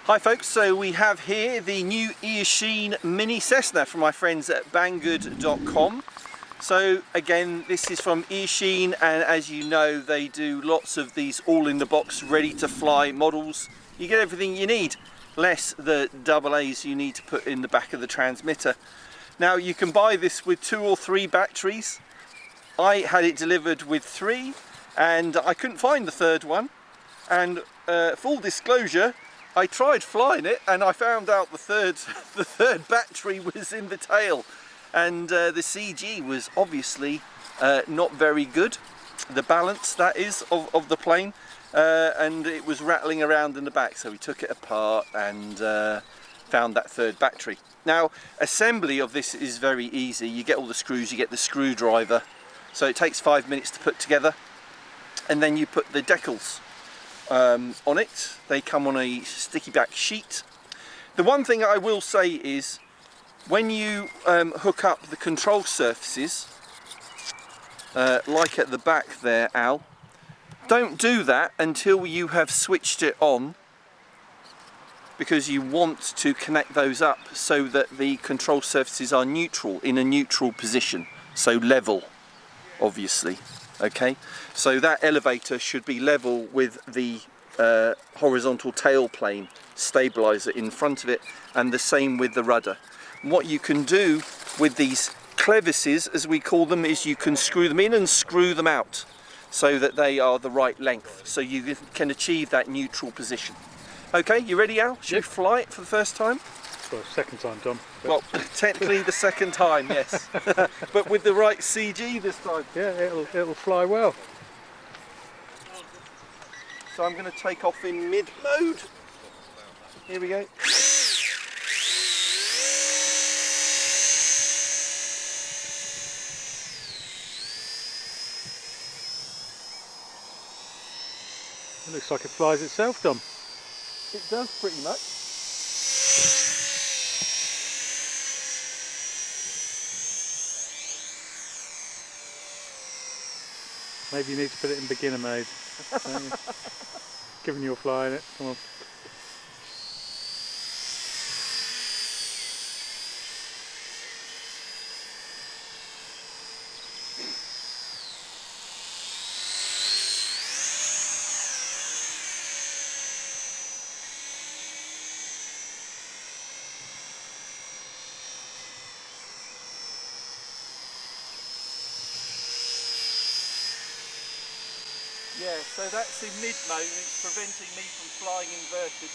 Hi folks, so we have here the new Eachine Mini Cessna from my friends at banggood.com. So again, this is from Eachine, and as you know, they do lots of these all in the box ready to fly models. You get everything you need, less the AA's you need to put in the back of the transmitter. Now you can buy this with 2 or 3 batteries. I had it delivered with 3 and I couldn't find the 3rd one, and full disclosure, I tried flying it and I found out the third battery was in the tail, and the CG was obviously not very good, the balance that is of the plane, and it was rattling around in the back, so we took it apart and found that 3rd battery. Now assembly of this is very easy. You get all the screws, you get the screwdriver, so it takes 5 minutes to put together, and then you put the decals on it. They come on a sticky back sheet. The one thing I will say is, when you hook up the control surfaces, like at the back there, Al, don't do that until you have switched it on, because you want to connect those up so that the control surfaces are neutral, in a neutral position, so level, obviously. Okay, so that elevator should be level with the horizontal tail plane stabilizer in front of it, and the same with the rudder. What you can do with these clevises, as we call them, is you can screw them in and screw them out so that they are the right length, so you can achieve that neutral position. Okay, you ready, Al? Should we fly it for the first time? Well, second time, Tom. Well, technically the second time, yes. But with the right CG this time. Yeah, it'll fly well. So I'm going to take off in mid mode. Here we go. It looks like it flies itself, Tom. It does, pretty much. Maybe you need to put it in beginner mode. Given you're flying it, come on. Yeah, so that's in mid mode, and it's preventing me from flying inverted.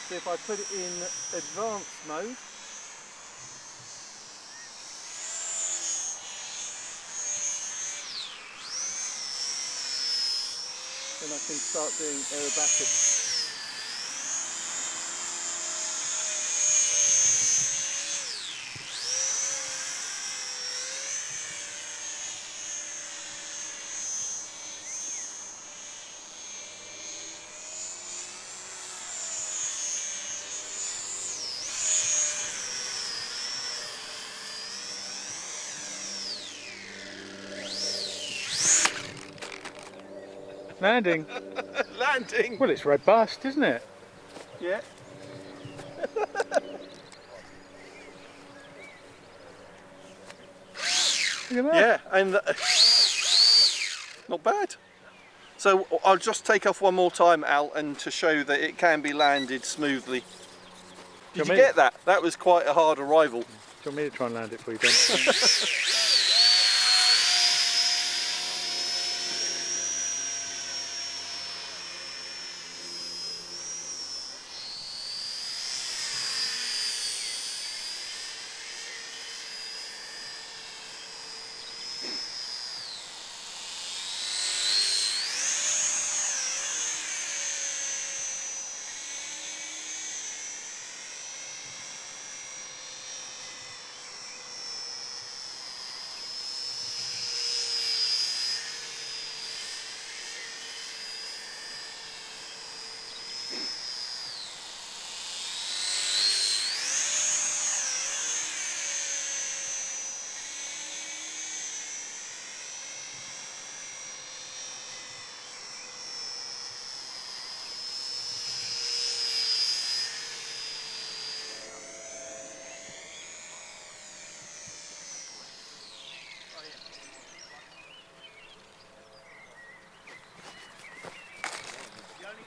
So if I put it in advanced mode, then I can start doing aerobatics. Landing. Landing! Well, it's robust, isn't it? Yeah. Look at that. Yeah, and not bad. So I'll just take off one more time, Al, and to show that it can be landed smoothly. Did you get that? That was quite a hard arrival. Do you want me to try and land it for you, Tom?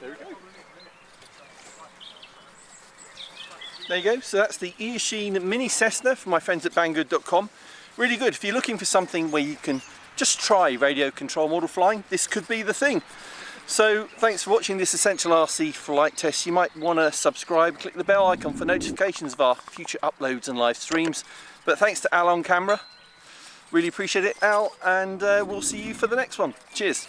There we go. There you go. So that's the Eachine Mini Cessna from my friends at Banggood.com. Really good. If you're looking for something where you can just try radio control model flying, this could be the thing. So thanks for watching this Essential RC flight test. You might want to subscribe, click the bell icon for notifications of our future uploads and live streams. But thanks to Al on camera. Really appreciate it, Al, and we'll see you for the next one. Cheers.